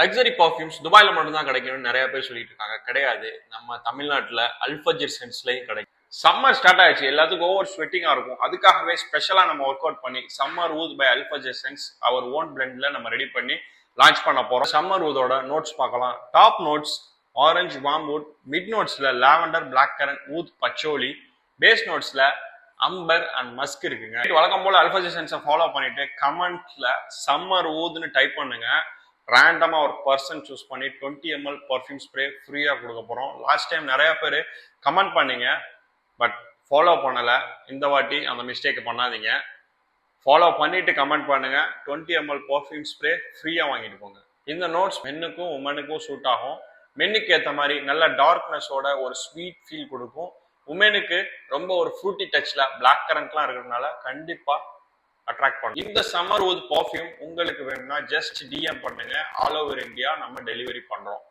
Luxury perfumes துபாயில மட்டும் தான் கிடைக்கும்னு நிறைய பேர் சொல்லிட்டு இருக்காங்க. கிடையாது, நம்ம தமிழ்நாட்டுல அல்ஃபஜர் சென்ஸ்லயும் கிடைக்கும். சம்மர் ஸ்டார்ட் ஆயிடுச்சு, எல்லாத்துக்கும் ஓவர் ஸ்வெட்டிங்கா இருக்கும். அதுக்காகவே ஸ்பெஷலா நம்ம ஒர்க் அவுட் பண்ணி summer oud by Alfajr scents our own பிளெண்ட்ல நம்ம ரெடி பண்ணி லான்ச் பண்ண போறோம். சம்மர் ஊதோட நோட்ஸ் பார்க்கலாம். Top notes orange wormwood, mid நோட்ஸ்ல lavender, black currant, oud, patchouli, base நோட்ஸ்ல அம்பர் அண்ட் மஸ்க் இருக்குங்க. வழக்கம் போல அல்ஃபஜர் சென்ஸை ஃபாலோ பண்ணிட்டு கமெண்ட்ல சம்மர் ஊதுன்னு டைப் பண்ணுங்க. ரேண்டமா ஒரு பர்சன் சூஸ் பண்ணி 20 ml பர்ஃப்யூம் ஸ்ப்ரே ஃப்ரீயா கொடுக்க போறோம். லாஸ்ட் டைம் நிறைய பேர் கமெண்ட் பண்ணீங்க, பட் ஃபாலோ பண்ணல. இந்த வாட்டி அந்த மிஸ்டேக் பண்ணாதீங்க. ஃபாலோ பண்ணிட்டு கமெண்ட் பண்ணுங்க. 20 ml பர்ஃப்யூம் ஸ்ப்ரே ஃப்ரீயா வாங்கிட்டு போங்க. இந்த நோட்ஸ் மென்னுக்கும் உமனுக்கும் சூட் ஆகும். மென்னுக்கு ஏற்ற மாதிரி நல்ல டார்க்னஸோட ஒரு ஸ்வீட் ஃபீல் கொடுக்கும். உமனுக்கு ரொம்ப ஒரு ஃப்ரூட்டி டச்ல பிளாக் கரண்ட்லாம் இருக்கிறதுனால கண்டிப்பா அட்ராக்ட் பண்ணும். இந்த சம்மர் ஊத் பர்ஃப்யூம் உங்களுக்கு வேணும்னா ஜஸ்ட் டிஎம் பண்ணுங்க. ஆல் ஓவர் இந்தியா நம்ம டெலிவரி பண்றோம்.